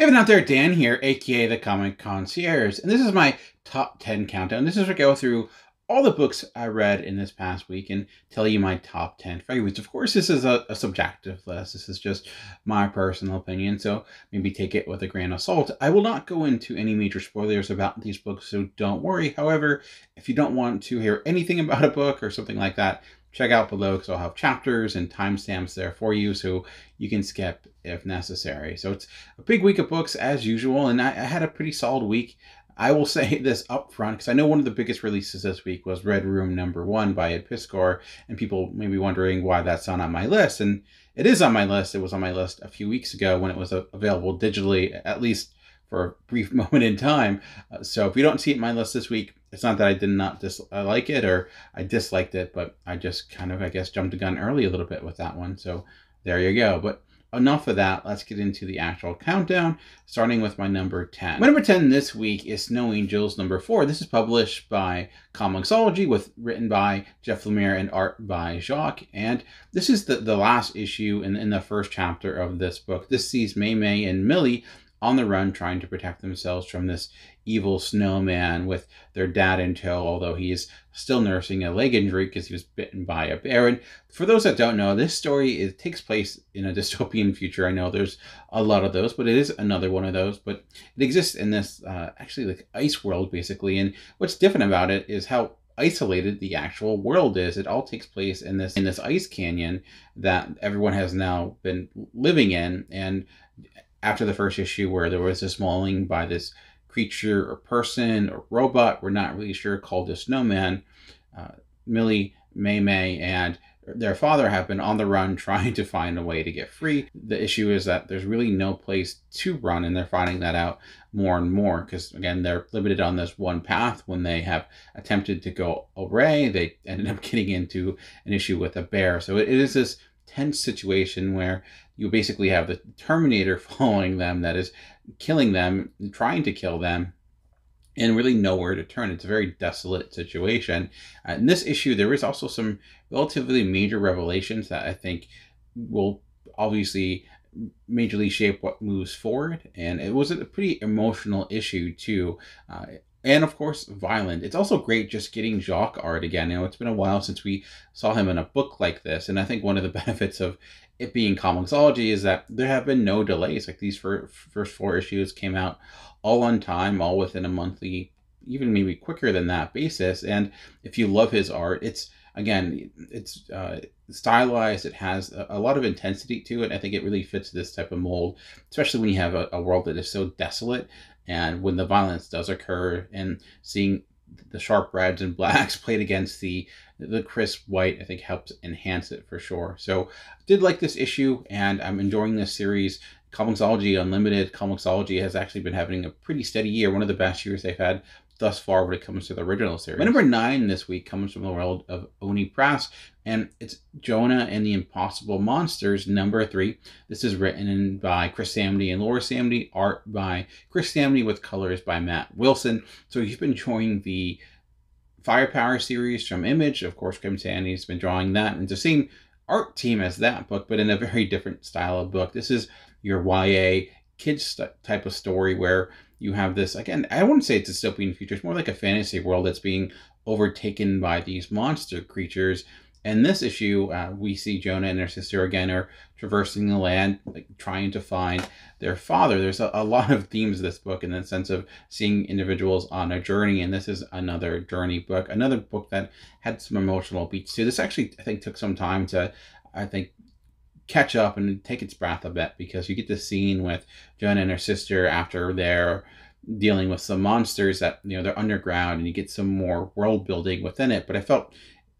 Hey everyone out there, Dan here, aka the Comic Concierge, and this is my top 10 countdown. This is where I go through all the books I read in this past week and tell you my top 10 favorites. Of course, this is a subjective list. This is just my personal opinion, so maybe take it with a grain of salt. I will not go into any major spoilers about these books, so don't worry. However, if you don't want to hear anything about a book or something like that, check out below because I'll have chapters and timestamps there for you so you can skip if necessary. So it's a big week of books as usual, and I had a pretty solid week. I will say this up front because I know one of the biggest releases this week was Red Room #1 by Ed Piskor, and people may be wondering why that's not on my list. And it is on my list. It was on my list a few weeks ago when it was available digitally, at least for a brief moment in time. So if you don't see it on my list this week, it's not that I did not like it or I disliked it, but I just kind of, I guess, jumped the gun early a little bit with that one. So there you go. But enough of that. Let's get into the actual countdown, starting with my number 10. My number 10 this week is Snow Angels #4. This is published by Comixology, written by Jeff Lemire and art by Jacques. And this is the last issue in the first chapter of this book. This sees Mei Mei and Millie on the run trying to protect themselves from this evil snowman with their dad in tow, although he is still nursing a leg injury because he was bitten by a bear. And for those that don't know, this story takes place in a dystopian future. I know there's a lot of those, but it is another one of those. But it exists in this actually like ice world, basically. And what's different about it is how isolated the actual world is. It all takes place in this ice canyon that everyone has now been living in. And after the first issue where there was this mauling by this creature or person or robot, we're not really sure, called a snowman, Millie, Mei Mei, and their father have been on the run trying to find a way to get free. The issue is that there's really no place to run, and they're finding that out more and more because, again, they're limited on this one path. When they have attempted to go away, they ended up getting into an issue with a bear. So it is this tense situation where you basically have the Terminator following them that is killing them, trying to kill them, and really nowhere to turn. It's a very desolate situation. In this issue, there is also some relatively major revelations that I think will obviously majorly shape what moves forward. And it was a pretty emotional issue too. And of course, violent. It's also great just getting Jacques art again. You know, it's been a while since we saw him in a book like this. And I think one of the benefits of it being Comixology is that there have been no delays. Like these first 4 issues came out all on time, all within a monthly, even maybe quicker than that basis. And if you love his art, it's stylized. It has a lot of intensity to it. I think it really fits this type of mold, especially when you have a world that is so desolate. And when the violence does occur, and seeing the sharp reds and blacks played against the crisp white, I think helps enhance it for sure. So I did like this issue, and I'm enjoying this series. Comixology Unlimited, Comixology has actually been having a pretty steady year, one of the best years they've had thus far when it comes to the original series. My number 9 this week comes from the world of Oni Press, and it's Jonna and the Impossible Monsters #3. This is written by Chris Samney and Laura Samney, art by Chris Samney with colors by Matt Wilson. So you've been enjoying the Firepower series from Image. Of course, Chris Samney's been drawing that, and it's the same art team as that book, but in a very different style of book. This is your YA kids type of story where you have this, again, I wouldn't say it's a dystopian future. It's more like a fantasy world that's being overtaken by these monster creatures. And this issue, we see Jonna and her sister again are traversing the land, like trying to find their father. There's a lot of themes of this book in the sense of seeing individuals on a journey, and this is another journey book, another book that had some emotional beats too. This actually, I think, took some time to, I think, catch up and take its breath a bit, because you get the scene with Jonna and her sister after they're dealing with some monsters that, you know, they're underground, and you get some more world building within it. But I felt,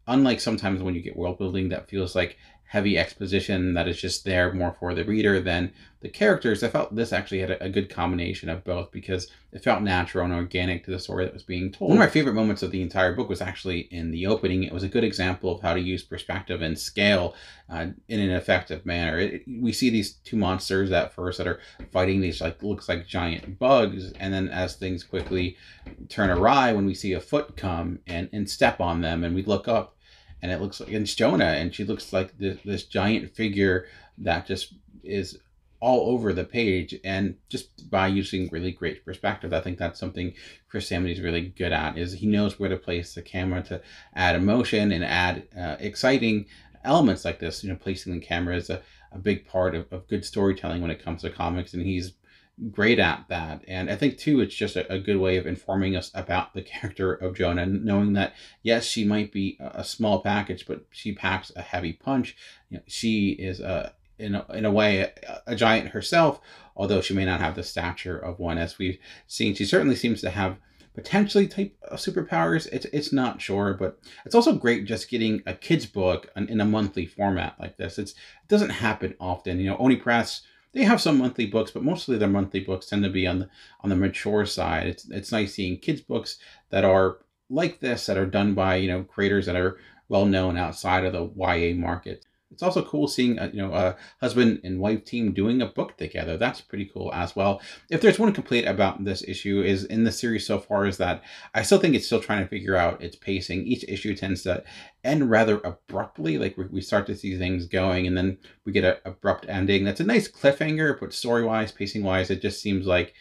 unlike sometimes when you get world building that feels like heavy exposition that is just there more for the reader than the characters, I felt this actually had a good combination of both, because it felt natural and organic to the story that was being told. One of my favorite moments of the entire book was actually in the opening. It was a good example of how to use perspective and scale in an effective manner. We see these 2 monsters at first that are fighting these, like, looks like giant bugs, and then as things quickly turn awry, when we see a foot come and step on them, and we look up, and it looks like it's Jonna, and she looks like this giant figure that just is all over the page, and just by using really great perspective. I think that's something Chris Samney's really good at, is he knows where to place the camera to add emotion and add exciting elements like this. Placing the camera is a big part of good storytelling when it comes to comics, and he's great at that. And I think too, it's just a good way of informing us about the character of Jonna, knowing that yes, she might be a small package, but she packs a heavy punch. She is in a way a giant herself, although she may not have the stature of one. As we've seen, she certainly seems to have potentially type of superpowers. It's not sure, but it's also great just getting a kid's book in a monthly format like this. It doesn't happen often. Oni Press, they have some monthly books, but mostly their monthly books tend to be on the mature side. It's nice seeing kids books that are like this, that are done by creators that are well known outside of the YA market. It's also cool seeing a husband and wife team doing a book together. That's pretty cool as well. If there's one complaint about this issue is in the series so far, is that I still think it's still trying to figure out its pacing. Each issue tends to end rather abruptly. Like we start to see things going and then we get an abrupt ending. That's a nice cliffhanger, but story-wise, pacing-wise, it just seems like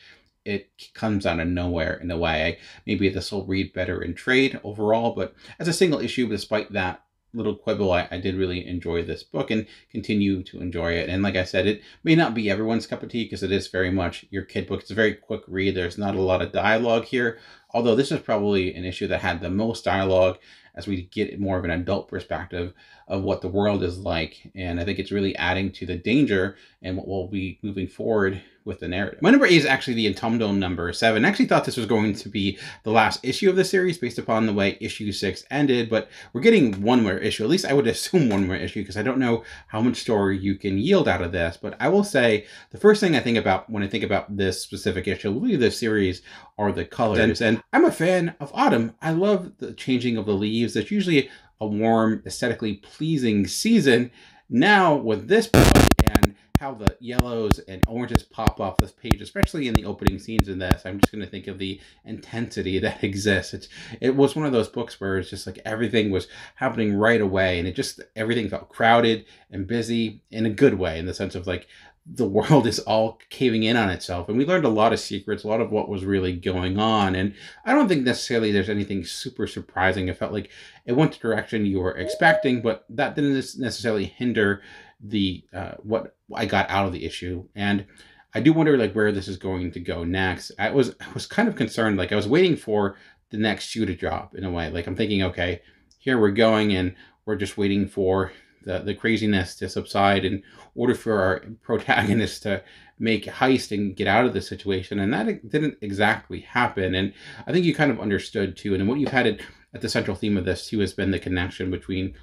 it comes out of nowhere in a way. Maybe this will read better in trade overall, but as a single issue, despite that little quibble, I did really enjoy this book and continue to enjoy it. And like I said, it may not be everyone's cup of tea because it is very much your kid book. It's a very quick read. There's not a lot of dialogue here, although this is probably an issue that had the most dialogue as we get more of an adult perspective of what the world is like. And I think it's really adding to the danger and what will be moving forward with the narrative. My number 8 is actually the Autumnal number 7. I actually thought this was going to be the last issue of the series based upon the way issue 6 ended, but we're getting one more issue. At least I would assume one more issue, because I don't know how much story you can yield out of this. But I will say the first thing I think about when I think about this specific issue, really this series, are the colors. And I'm a fan of autumn. I love the changing of the leaves. It's usually a warm, aesthetically pleasing season. Now with this book and how the yellows and oranges pop off this page, especially in the opening scenes in this, I'm just going to think of the intensity that exists. It was one of those books where it's just like everything was happening right away, and everything felt crowded and busy in a good way, in the sense of like the world is all caving in on itself. And we learned a lot of secrets, a lot of what was really going on. And I don't think necessarily there's anything super surprising. It felt like it went the direction you were expecting, but that didn't necessarily hinder the what I got out of the issue. And I do wonder like where this is going to go next. I was kind of concerned. Like I was waiting for the next shoe to drop in a way. Like I'm thinking, okay, here we're going, and we're just waiting for the craziness to subside in order for our protagonist to make a heist and get out of the situation. And that didn't exactly happen. And I think you kind of understood too. And what you've had at the central theme of this too has been the connection between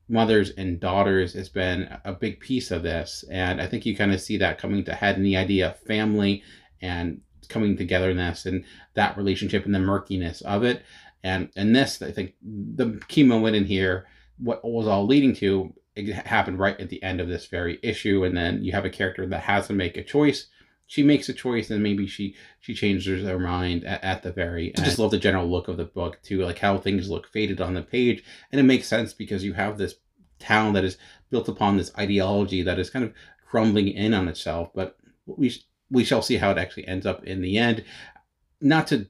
mothers and daughters has been a big piece of this. And I think you kind of see that coming to head in the idea of family and coming togetherness and that relationship and the murkiness of it. And this, I think the key moment in here, what was all leading to, it happened right at the end of this very issue. And then you have a character that has to make a choice. She makes a choice, and maybe she changes her mind at the very end. I just love the general look of the book too, like how things look faded on the page. And it makes sense because you have this town that is built upon this ideology that is kind of crumbling in on itself. But we shall see how it actually ends up in the end. Not to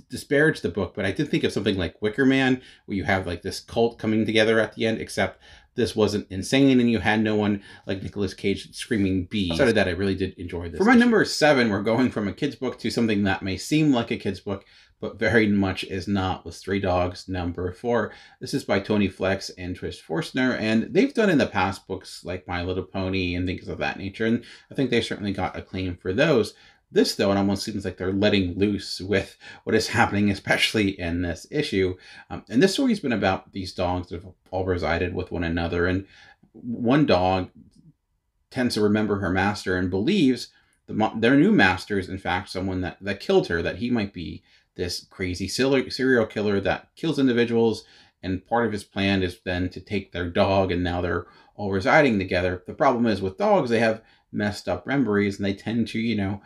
disparage the book, but I did think of something like Wicker Man, where you have like this cult coming together at the end, except this wasn't insane and you had no one like Nicolas Cage screaming bees. Outside of that, I really did enjoy this. For my number 7, we're going from a kid's book to something that may seem like a kid's book, but very much is not, with Stray Dogs number 4. This is by Tony Flex and Trish Forstner, and they've done in the past books like My Little Pony and things of that nature, and I think they certainly got acclaim for those. This, though, it almost seems like they're letting loose with what is happening, especially in this issue. And this story's been about these dogs that have all resided with one another. And one dog tends to remember her master and believes their new master is, in fact, someone that killed her, that he might be this crazy serial killer that kills individuals. And part of his plan is then to take their dog, and now they're all residing together. The problem is with dogs, they have messed up memories, and they tend to,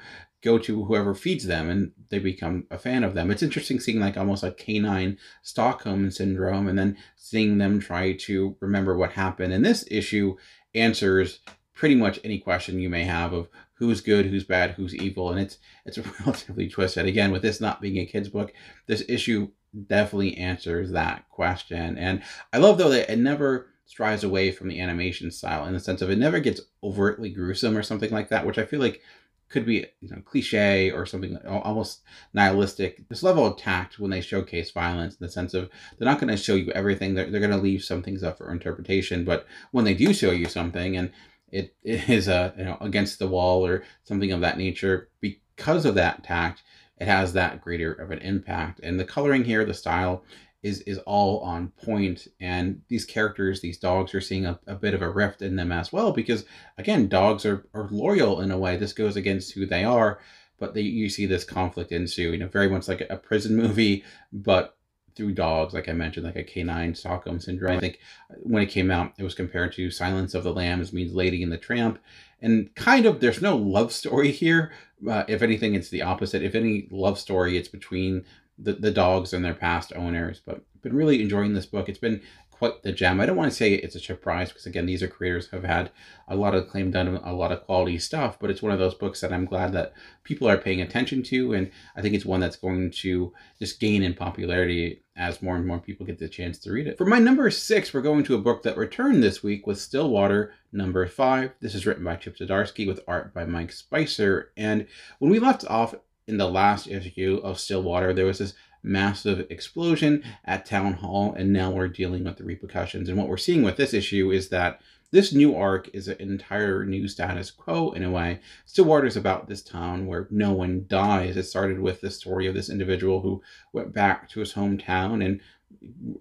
go to whoever feeds them, and they become a fan of them. It's interesting seeing like almost like canine Stockholm syndrome, and then seeing them try to remember what happened. And this issue answers pretty much any question you may have of who's good, who's bad, who's evil. And it's relatively twisted. Again, with this not being a kid's book, this issue definitely answers that question. And I love, though, that it never strives away from the animation style, in the sense of it never gets overtly gruesome or something like that, which I feel like could be, cliche or something almost nihilistic. This level of tact when they showcase violence, in the sense of they're not going to show you everything. They're going to leave some things up for interpretation. But when they do show you something, and it is against the wall or something of that nature, because of that tact, it has that greater of an impact. And the coloring here, the style, is all on point. And these characters, these dogs, are seeing a bit of a rift in them as well, because again, dogs are loyal in a way. This goes against who they are, but you see this conflict ensue, very much like a prison movie, but through dogs, like I mentioned, like a canine Stockholm syndrome. I think when it came out, it was compared to Silence of the Lambs means Lady and the Tramp. And kind of, there's no love story here. If anything, it's the opposite. If any love story, it's between the dogs and their past owners. But I've been really enjoying this book. It's been quite the gem. I don't want to say it's a surprise, because again, these are creators who have had a lot of acclaim, done a lot of quality stuff, but it's one of those books that I'm glad that people are paying attention to, and I think it's one that's going to just gain in popularity as more and more people get the chance to read it. For my number 6, we're going to a book that returned this week with Stillwater number 5. This is written by Chip Zdarsky with art by Mike Spicer. And when we left off in the last issue of Stillwater, there was this massive explosion at Town Hall, and now we're dealing with the repercussions. And what we're seeing with this issue is that this new arc is an entire new status quo in a way. Stillwater's about this town where no one dies. It started with the story of this individual who went back to his hometown and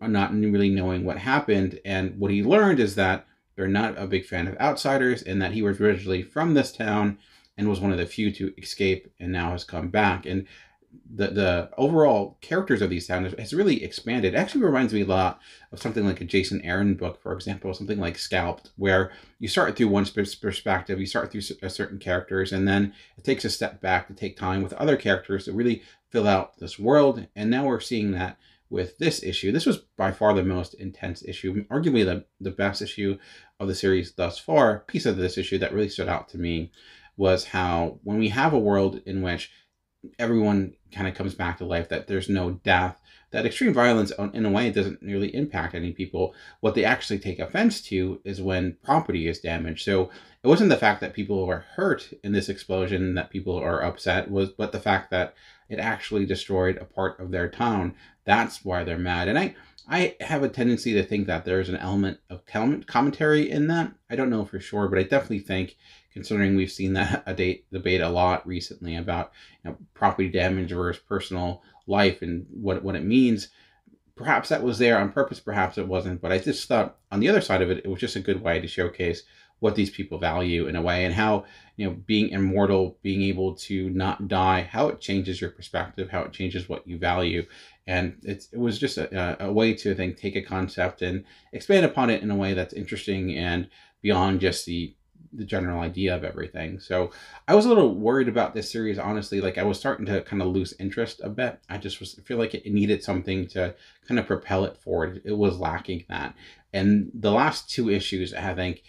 not really knowing what happened. And what he learned is that they're not a big fan of outsiders, and that he was originally from this town and was one of the few to escape and now has come back. And the overall characters of these towns has really expanded. It actually reminds me a lot of something like a Jason Aaron book, for example, something like Scalped, where you start through one perspective, you start through certain characters, and then it takes a step back to take time with other characters to really fill out this world. And now we're seeing that with this issue. This was by far the most intense issue, arguably the best issue of the series thus far. A piece of this issue that really stood out to me was how when we have a world in which everyone kind of comes back to life, that there's no death, that extreme violence in a way doesn't really impact any people. What they actually take offense to is when property is damaged. So it wasn't the fact that people were hurt in this explosion that people are upset, but the fact that it actually destroyed a part of their town. That's why they're mad. And I have a tendency to think that there's an element of commentary in that. I don't know for sure, but I definitely think, considering we've seen that debate a lot recently about property damage versus personal life and what it means, perhaps that was there on purpose, perhaps it wasn't. But I just thought on the other side of it, it was just a good way to showcase what these people value in a way, and how being immortal, being able to not die, how it changes your perspective, how it changes what you value. And it was just a way to, I think, take a concept and expand upon it in a way that's interesting and beyond just the general idea of everything. So I was a little worried about this series, honestly. Like, I was starting to kind of lose interest a bit. I feel like it needed something to kind of propel it forward. It was lacking that. And the last 2 issues, I think,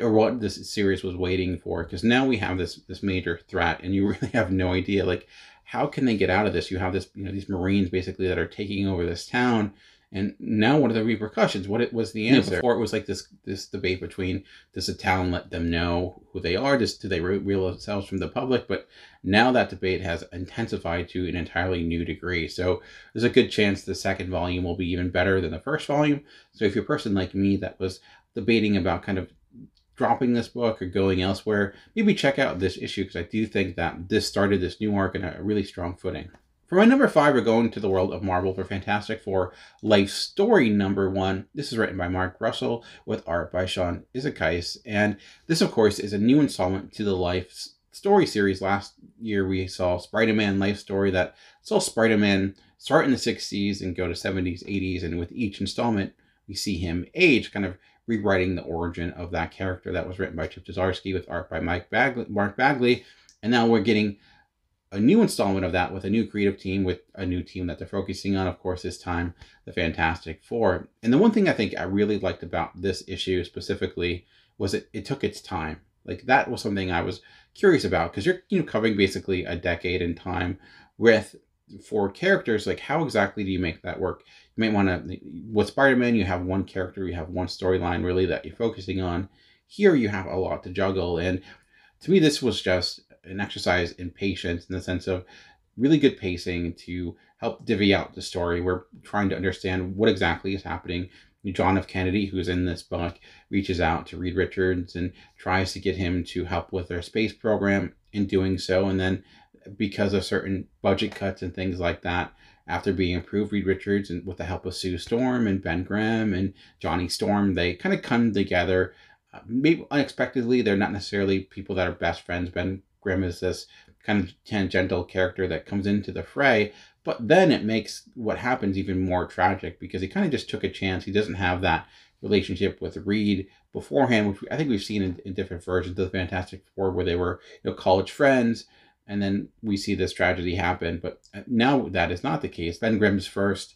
or what this series was waiting for, because now we have this major threat, and you really have no idea, like, how can they get out of this? You have this, these Marines basically that are taking over this town. And now what are the repercussions? What was the answer? Before it was like this debate between, does the town let them know who they are? Do they reveal themselves from the public? But now that debate has intensified to an entirely new degree. So there's a good chance the second volume will be even better than the first volume. So if you're a person like me that was debating about kind of dropping this book or going elsewhere, maybe check out this issue, because I do think that this started this new arc in a really strong footing. For my number 5, we're going to the world of Marvel for Fantastic Four Life Story number 1. This is written by Mark Russell with art by Sean Izaakis. And this, of course, is a new installment to the Life Story series. Last year, we saw Spider-Man Life Story that saw Spider-Man start in the 60s and go to 70s, 80s. And with each installment, we see him age, kind of rewriting the origin of that character. That was written by Chip Zdarsky with art by Mark Bagley. And now we're getting a new installment of that with a new creative team, with a new team that they're focusing on, of course, this time, the Fantastic Four. And the one thing I think I really liked about this issue specifically was it took its time. Like that was something I was curious about, because you're covering basically a decade in time with 4 characters. Like how exactly do you make that work? You might want to, with Spider-Man, you have one character, you have one storyline really that you're focusing on. Here you have a lot to juggle, and to me this was just an exercise in patience, in the sense of really good pacing to help divvy out the story. We're trying to understand what exactly is happening. John F. Kennedy, who's in this book, reaches out to Reed Richards and tries to get him to help with their space program. In doing so, and then because of certain budget cuts and things like that, after being approved, Reed Richards, and with the help of Sue Storm and Ben Grimm and Johnny Storm, they kind of come together. Maybe unexpectedly, they're not necessarily people that are best friends. Ben Grimm is this kind of tangential character that comes into the fray, but then it makes what happens even more tragic, because he kind of just took a chance. He doesn't have that relationship with Reed beforehand, which I think we've seen in different versions of the Fantastic Four, where they were college friends, and then we see this tragedy happen. But now that is not the case. Ben Grimm's first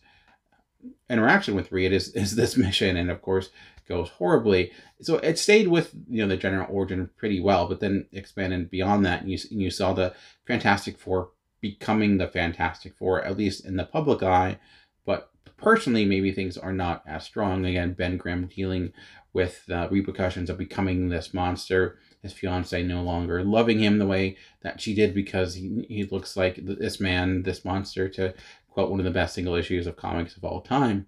interaction with Reed is this mission, and of course goes horribly. So it stayed with the general origin pretty well, but then expanded beyond that, and you saw the Fantastic Four becoming the Fantastic Four, at least in the public eye. But personally, maybe things are not as strong. Again, Ben Grimm dealing with the repercussions of becoming this monster, his fiance no longer loving him the way that she did, because he looks like this man, this monster, to quote one of the best single issues of comics of all time.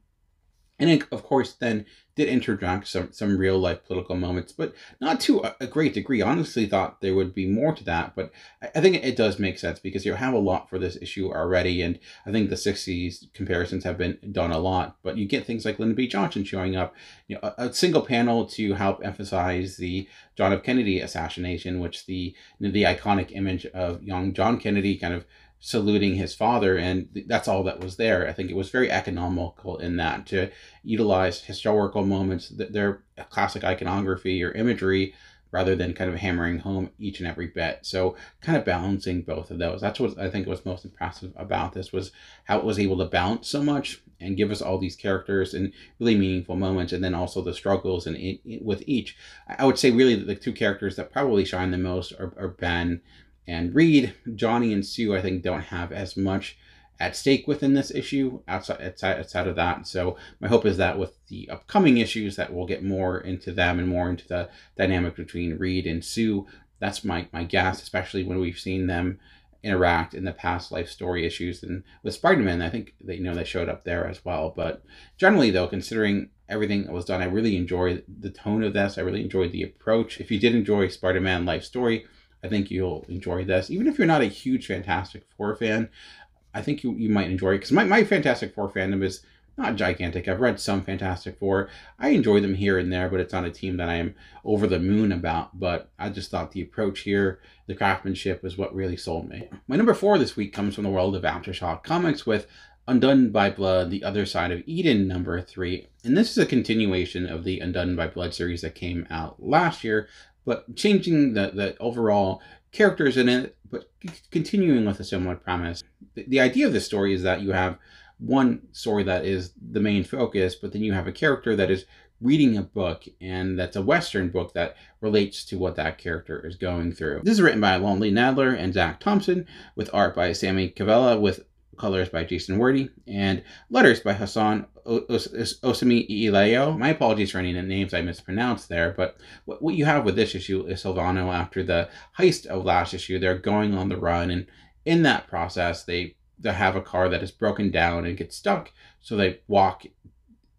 And it, of course, then did interject some real life political moments, but not to a great degree. I honestly thought there would be more to that, but I think it does make sense, because you have a lot for this issue already, and I think the 60s comparisons have been done a lot. But you get things like Lyndon B. Johnson showing up, a single panel to help emphasize the John F. Kennedy assassination, which the iconic image of young John Kennedy kind of saluting his father, and that's all that was there. I think it was very economical in that, to utilize historical moments, their classic iconography or imagery, rather than kind of hammering home each and every bit. So kind of balancing both of those. That's what I think was most impressive about this, was how it was able to balance so much and give us all these characters and really meaningful moments, and then also the struggles with each. I would say really the 2 characters that probably shine the most are Ben and Reed. Johnny and Sue, I think, don't have as much at stake within this issue outside of that. So my hope is that with the upcoming issues that we'll get more into them and more into the dynamic between Reed and Sue. That's my guess, especially when we've seen them interact in the past life story issues. And with Spider-Man, I think they showed up there as well. But generally, though, considering everything that was done, I really enjoyed the tone of this. I really enjoyed the approach. If you did enjoy Spider-Man life story, I think you'll enjoy this. Even if you're not a huge Fantastic Four fan, I think you might enjoy it, because my Fantastic Four fandom is not gigantic. I've read some Fantastic Four. I enjoy them here and there, but it's not a team that I am over the moon about. But I just thought the approach here, the craftsmanship, is what really sold me. My number 4 this week comes from the world of Aftershock Comics with Undone by Blood, The Other Side of Eden, number 3. And this is a continuation of the Undone by Blood series that came out last year, but changing the overall characters in it, but continuing with a similar premise. The idea of this story is that you have one story that is the main focus, but then you have a character that is reading a book, and that's a Western book that relates to what that character is going through. This is written by Lonely Nadler and Zach Thompson, with art by Sammy Cavella, with colors by Jason Wordy, and letters by Hassan Osami Ileo. My apologies for any names I mispronounced there, but what you have with this issue is Silvano, after the heist of last issue, they're going on the run, and in that process, they have a car that is broken down and gets stuck, so they walk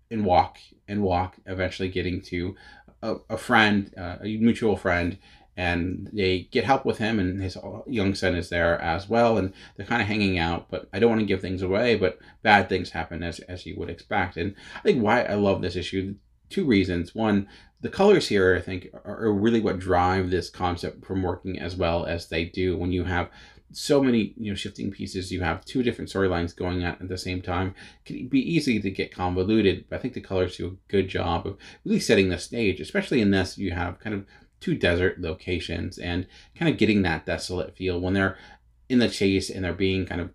and walk and walk, eventually getting to a friend, a mutual friend, and they get help with him, and his young son is there as well, and they're kind of hanging out. But I don't want to give things away, but bad things happen as you would expect. And I think why I love this issue, 2 reasons. One, the colors here, I think, are really what drive this concept from working as well as they do. When you have so many shifting pieces, you have 2 different storylines going on at the same time, it can be easy to get convoluted. But I think the colors do a good job of really setting the stage, especially in this. You have kind of 2 desert locations, and kind of getting that desolate feel when they're in the chase and they're being kind of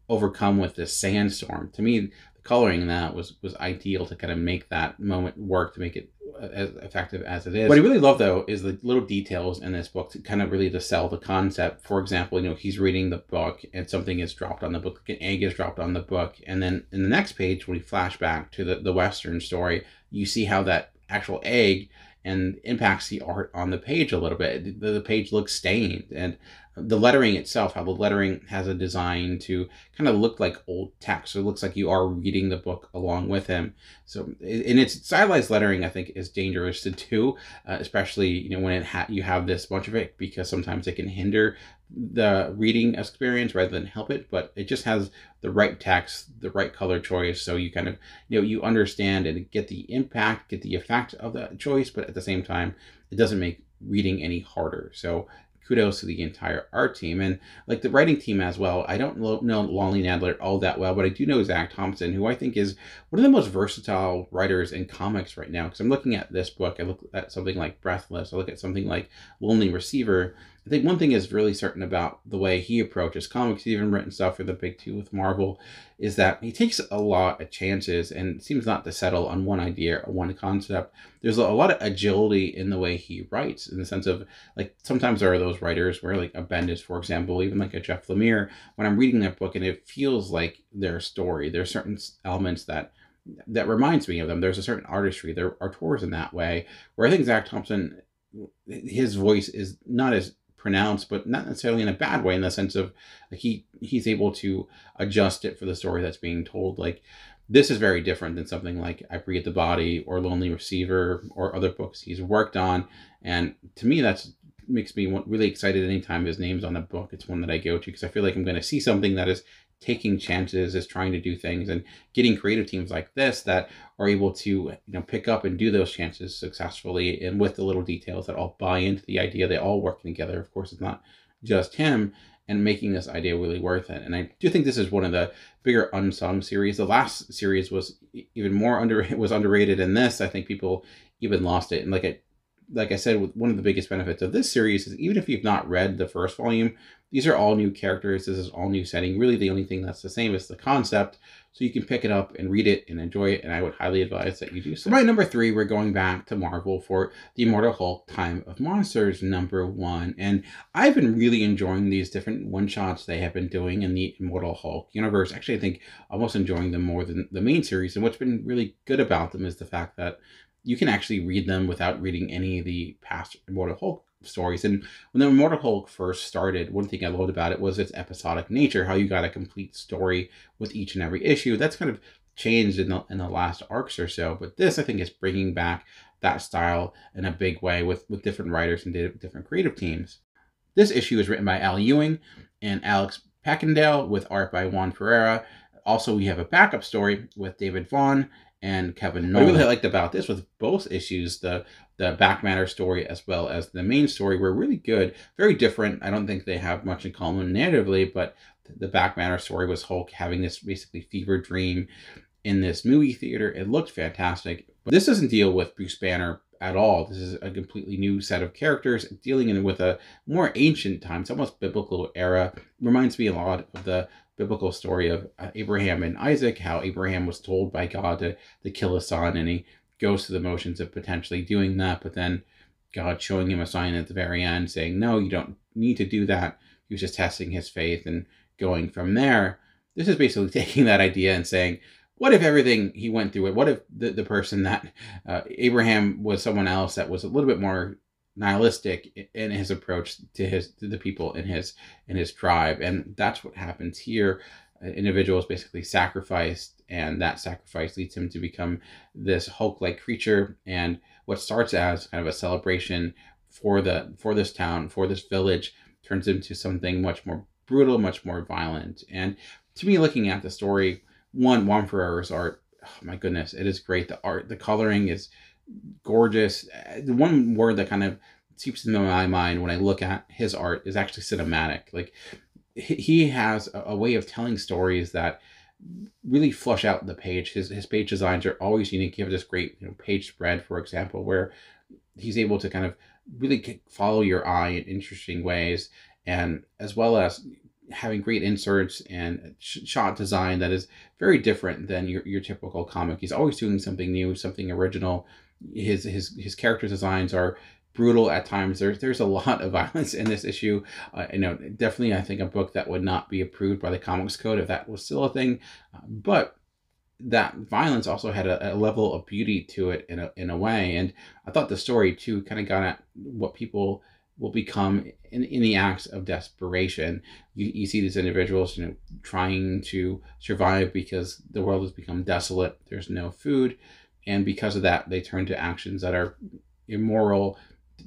overcome with this sandstorm. To me, coloring in that was ideal to kind of make that moment work, to make it as effective as it is. What I really love though is the little details in this book to kind of really to sell the concept. For example, he's reading the book and something is dropped on the book, like an egg is dropped on the book, and then in the next page when we flash back to the Western story, you see how that actual egg and impacts the art on the page a little bit. The page looks stained, and the lettering itself, how the lettering has a design to kind of look like old text. So it looks like you are reading the book along with him. So in its stylized lettering, I think is dangerous to do, especially when you have this bunch of it, because sometimes it can hinder the reading experience rather than help it. But it just has the right text, the right color choice, so you kind of you understand and get the impact, get the effect of that choice, but at the same time it doesn't make reading any harder. So kudos to the entire art team, and like the writing team as well. I don't know Lonnie Nadler all that well, but I do know Zach Thompson, who I think is one of the most versatile writers in comics right now. Because I'm looking at this book, I look at something like Breathless, I look at something like Lonely Receiver. I think one thing is really certain about the way he approaches comics, he's even written stuff for the big two with Marvel, is that he takes a lot of chances and seems not to settle on one idea or one concept. There's a lot of agility in the way he writes, in the sense of, like, sometimes there are those writers where, like a Bendis, for example, even like a Jeff Lemire, when I'm reading that book and it feels like their story, there's certain elements that reminds me of them. There's a certain artistry. There are tours in that way, where I think Zach Thompson, his voice is not as pronounced, but not necessarily in a bad way, in the sense of like he's able to adjust it for the story that's being told. Like, this is very different than something like I Breathe the Body or Lonely Receiver or other books he's worked on. And to me, that's makes me really excited anytime his name's on a book. It's one that I go to because I feel like I'm going to see something that is taking chances, is trying to do things, and getting creative teams like this that are able to pick up and do those chances successfully, and with the little details that all buy into the idea, they all working together. Of course, it's not just him, and making this idea really worth it. And I do think this is one of the bigger unsung series. The last series was even more underrated than this. I think people even lost it. And like I said, one of the biggest benefits of this series is, even if you've not read the first volume, these are all new characters. This is all new setting. Really, the only thing that's the same is the concept. So you can pick it up and read it and enjoy it. And I would highly advise that you do so. For my number 3, we're going back to Marvel for the Immortal Hulk Time of Monsters #1. And I've been really enjoying these different one-shots they have been doing in the Immortal Hulk universe. Actually, I think almost enjoying them more than the main series. And what's been really good about them is the fact that you can actually read them without reading any of the past Immortal Hulk stories. And when the Immortal Hulk first started, one thing I loved about it was its episodic nature, how you got a complete story with each and every issue. That's kind of changed in the last arcs or so. But this, I think, is bringing back that style in a big way with different writers and different creative teams. This issue is written by Al Ewing and Alex Packendale, with art by Juan Ferreira. Also, we have a backup story with David Vaughn and Kevin Nolan. What I really liked about this was both issues, the back matter story as well as the main story, were really good. Very different. I don't think they have much in common narratively, but the back matter story was Hulk having this basically fever dream in this movie theater. It looked fantastic. But this doesn't deal with Bruce Banner at all. This is a completely new set of characters dealing with a more ancient times, almost biblical era. Reminds me a lot of the biblical story of Abraham and Isaac, how Abraham was told by God to kill his son, and he goes through the motions of potentially doing that, but then God showing him a sign at the very end saying, no, you don't need to do that. He was just testing his faith and going from there. This is basically taking that idea and saying, what if everything he went through it? What if the person that Abraham was someone else that was a little bit more nihilistic in his approach to the people in his tribe? And that's what happens here. An individual is basically sacrificed, and that sacrifice leads him to become this Hulk-like creature. And what starts as kind of a celebration for this town, for this village, turns into something much more brutal, much more violent. And to me, looking at the story, Juan Ferreira's art, oh my goodness, it is great. The art, the coloring is gorgeous. The one word that kind of seeps into my mind when I look at his art is actually cinematic. Like, he has a way of telling stories that really flush out the page. His page designs are always unique. You have this great page spread, for example, where he's able to kind of really follow your eye in interesting ways, and as well as having great inserts and shot design that is very different than your typical comic. He's always doing something new, something original. His character designs are brutal at times. There's a lot of violence in this issue. Definitely, I think a book that would not be approved by the Comics Code if that was still a thing. But that violence also had a level of beauty to it in a way, and I thought the story too kind of got at what people will become in the acts of desperation. You see these individuals, trying to survive because the world has become desolate. There's no food, and because of that, they turn to actions that are immoral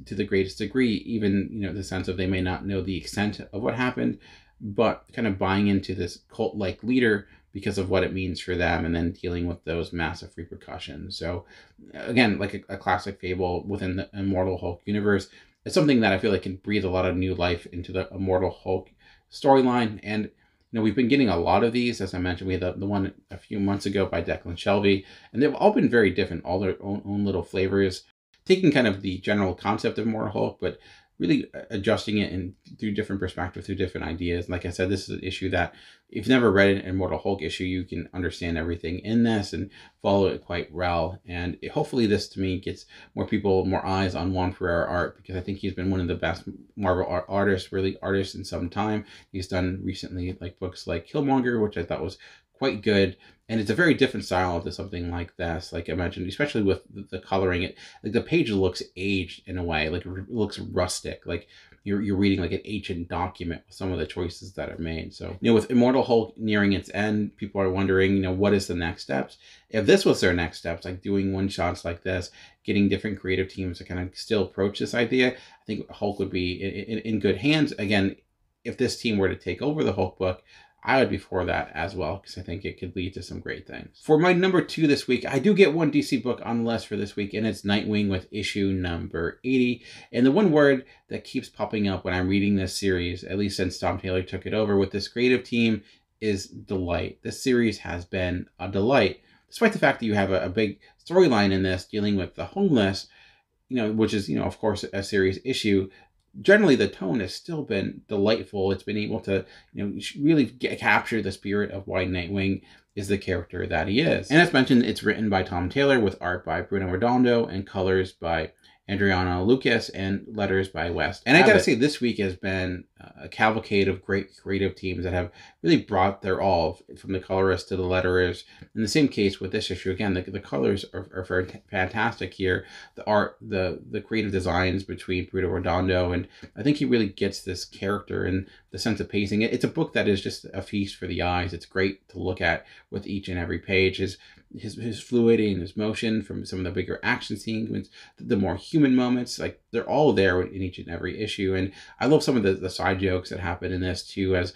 to the greatest degree. Even the sense of they may not know the extent of what happened, but kind of buying into this cult-like leader because of what it means for them, and then dealing with those massive repercussions. So again, like a classic fable within the Immortal Hulk universe. It's something that I feel like can breathe a lot of new life into the Immortal Hulk storyline. And we've been getting a lot of these. As I mentioned, we had the one a few months ago by Declan Shelby, and they've all been very different, all their own little flavors, taking kind of the general concept of Immortal Hulk, but really adjusting it and through different perspectives, through different ideas. Like I said, this is an issue that if you've never read an Immortal Hulk issue, you can understand everything in this and follow it quite well. And hopefully this, to me, gets more people, more eyes on Juan Ferrer art, because I think he's been one of the best Marvel artists in some time. He's done recently like books like Killmonger, which I thought was quite good. And it's a very different style to something like this. Like I mentioned, especially with the coloring, like the page looks aged in a way, like it looks rustic, like you're reading like an ancient document with some of the choices that are made. So, with Immortal Hulk nearing its end, people are wondering, what is the next steps? If this was their next steps, like doing one shots like this, getting different creative teams to kind of still approach this idea, I think Hulk would be in good hands. Again, if this team were to take over the Hulk book, I would be for that as well, because I think it could lead to some great things. For my number 2 this week, I do get one DC book on the list for this week, and it's Nightwing with issue number 80. And the one word that keeps popping up when I'm reading this series, at least since Tom Taylor took it over with this creative team, is delight. This series has been a delight, despite the fact that you have a big storyline in this dealing with the homeless, which is, of course, a serious issue. Generally, the tone has still been delightful. It's been able to, really capture the spirit of why Nightwing is the character that he is. And as mentioned, it's written by Tom Taylor with art by Bruno Redondo and colors by Adriano Lucas and letters by Wes. And I gotta say, this week has been a cavalcade of great creative teams that have really brought their all, from the colorists to the letterers. In the same case with this issue, again, the colors are fantastic here. The art, the creative designs between Bruno Redondo, and I think he really gets this character and the sense of pacing. It's a book that is just a feast for the eyes. It's great to look at with each and every page. His fluidity and his motion from some of the bigger action scenes, the more human moments, like they're all there in each and every issue. And I love some of the side jokes that happen in this too, as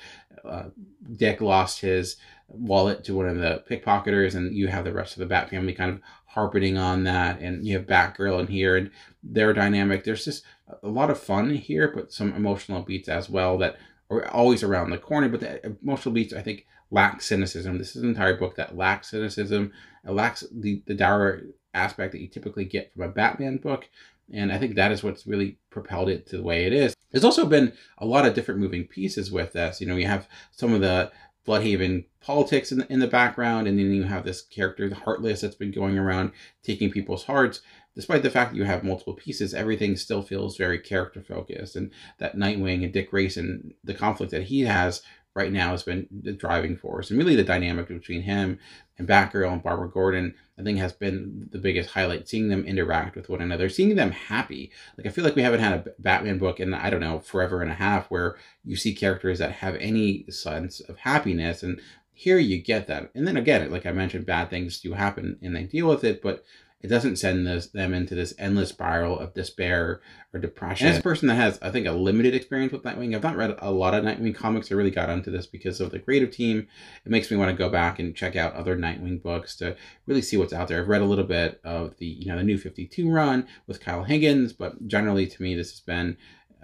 Dick lost his wallet to one of the pickpocketers, and you have the rest of the Bat family kind of harping on that, and you have Batgirl in here and their dynamic. There's just a lot of fun here, but some emotional beats as well that are always around the corner. But the emotional beats, I think, lack cynicism. This is an entire book that lacks cynicism. It lacks the dour aspect that you typically get from a Batman book. And I think that is what's really propelled it to the way it is. There's also been a lot of different moving pieces with this. You have some of the Bloodhaven politics in the background, and then you have this character, the Heartless, that's been going around taking people's hearts. Despite the fact that you have multiple pieces, everything still feels very character focused. And that Nightwing and Dick Grayson, the conflict that he has right now has been the driving force. And really the dynamic between him and Batgirl and Barbara Gordon, I think, has been the biggest highlight. Seeing them interact with one another, seeing them happy. Like, I feel like we haven't had a Batman book in, I don't know, forever and a half, where you see characters that have any sense of happiness. And here you get that. And then again, like I mentioned, bad things do happen and they deal with it, but it doesn't send them into this endless spiral of despair or depression. And as a person that has, I think, a limited experience with Nightwing, I've not read a lot of Nightwing comics. I really got into this because of the creative team. It makes me want to go back and check out other Nightwing books to really see what's out there. I've read a little bit of the New 52 run with Kyle Higgins, but generally, to me, this has been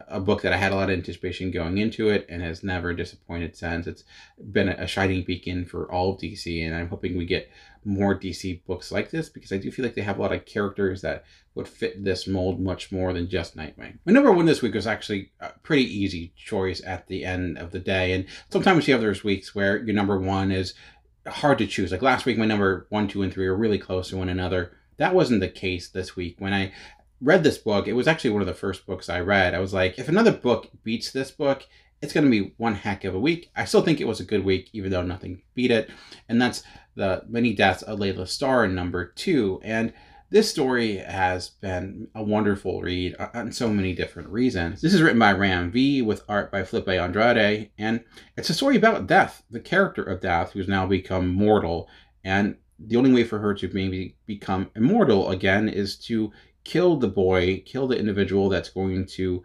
a book that I had a lot of anticipation going into it and has never disappointed since. It's been a shining beacon for all of DC, and I'm hoping we get more DC books like this, because I do feel like they have a lot of characters that would fit this mold much more than just Nightwing. My number one this week was actually a pretty easy choice at the end of the day, and sometimes you have those weeks where your number one is hard to choose. Like last week, my number 1, 2, and 3 are really close to one another. That wasn't the case this week. When I read this book, it was actually one of the first books I read. I was like, if another book beats this book, it's going to be one heck of a week. I still think it was a good week, even though nothing beat it. And that's The Many Deaths of Laila Starr, number 2. And this story has been a wonderful read on so many different reasons. This is written by Ram V with art by Felipe Andrade, and it's a story about Death, the character of Death, who's now become mortal. And the only way for her to maybe become immortal again is to kill the boy, kill the individual that's going to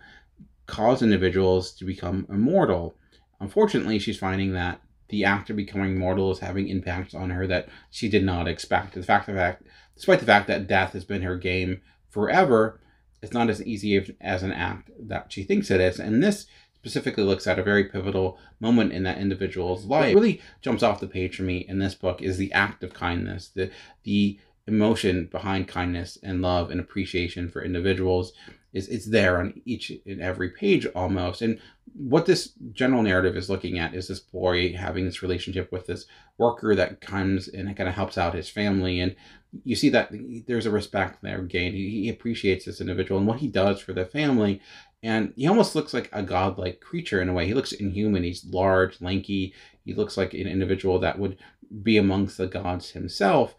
cause individuals to become immortal. Unfortunately, she's finding that the act of becoming mortal is having impacts on her that she did not expect. Despite the fact that death has been her game forever, it's not as easy as an act that she thinks it is. And this specifically looks at a very pivotal moment in that individual's life. What really jumps off the page for me in this book is the act of kindness, the emotion behind kindness and love and appreciation for individuals. It's there on each and every page almost. And what this general narrative is looking at is this boy having this relationship with this worker that comes and kind of helps out his family. And you see that there's a respect there gained. He appreciates this individual and what he does for the family. And he almost looks like a godlike creature in a way. He looks inhuman. He's large, lanky. He looks like an individual that would be amongst the gods himself.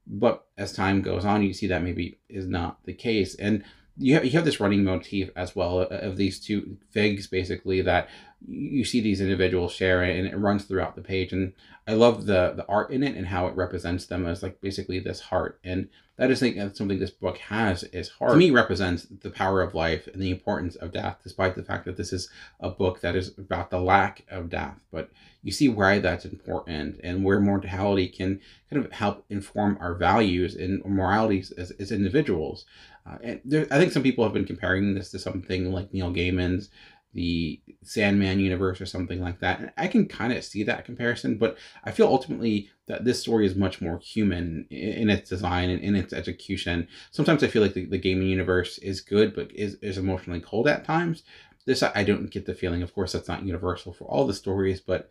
But as time goes on, you see that maybe is not the case. And you have this running motif as well of these two figs, basically, that you see these individuals share, and it runs throughout the page. And I love the art in it and how it represents them as like basically this heart. And that is something this book has, is heart. To me, represents the power of life and the importance of death, despite the fact that this is a book that is about the lack of death. But you see why that's important and where mortality can kind of help inform our values and moralities as individuals. I think some people have been comparing this to something like Neil Gaiman's The Sandman universe or something like that. And I can kind of see that comparison, but I feel ultimately that this story is much more human in its design and in its execution. Sometimes I feel like the Gaiman universe is good, but is emotionally cold at times. This, I don't get the feeling. Of course, that's not universal for all the stories, but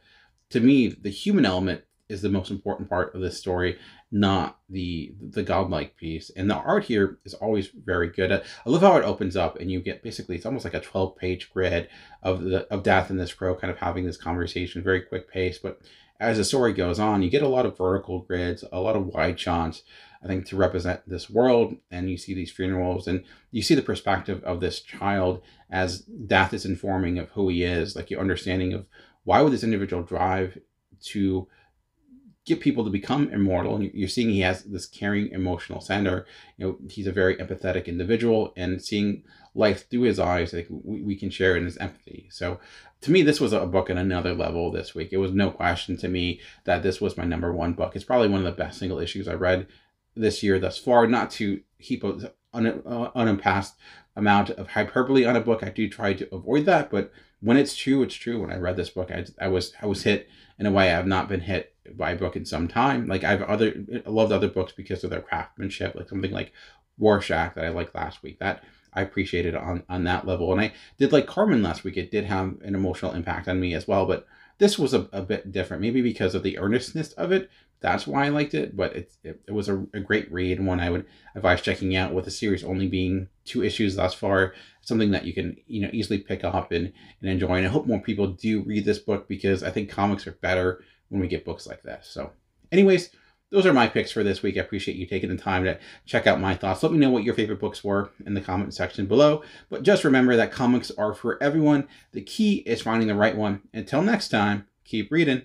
to me, the human element is the most important part of this story, not the godlike piece. And the art here is always very good. I love how it opens up and you get basically, it's almost like a 12-page grid of Death and this crow kind of having this conversation, very quick pace. But as the story goes on, you get a lot of vertical grids, a lot of wide shots, I think, to represent this world. And you see these funerals and you see the perspective of this child as Death is informing of who he is, like your understanding of why would this individual drive to get people to become immortal. And you're seeing he has this caring emotional center. He's a very empathetic individual, and seeing life through his eyes, like we can share in his empathy. So to me, this was a book on another level this week. It was no question to me that this was my number one book. It's probably one of the best single issues I read this year thus far. Not to heap an unpassed amount of hyperbole on a book. I do try to avoid that, but when it's true, it's true. When I read this book, I was hit in a way I have not been hit by a book in some time. Like I loved other books because of their craftsmanship, like something like Rorschach that I liked last week. That I appreciated on that level. And I did like Carmen last week. It did have an emotional impact on me as well, but this was a bit different, maybe because of the earnestness of it. That's why I liked it, but it was a great read, and one I would advise checking out, with the series only being 2 issues thus far. Something that you can easily pick up and enjoy. And I hope more people do read this book, because I think comics are better when we get books like this. So anyways, those are my picks for this week. I appreciate you taking the time to check out my thoughts. Let me know what your favorite books were in the comment section below. But just remember that comics are for everyone. The key is finding the right one. Until next time, keep reading.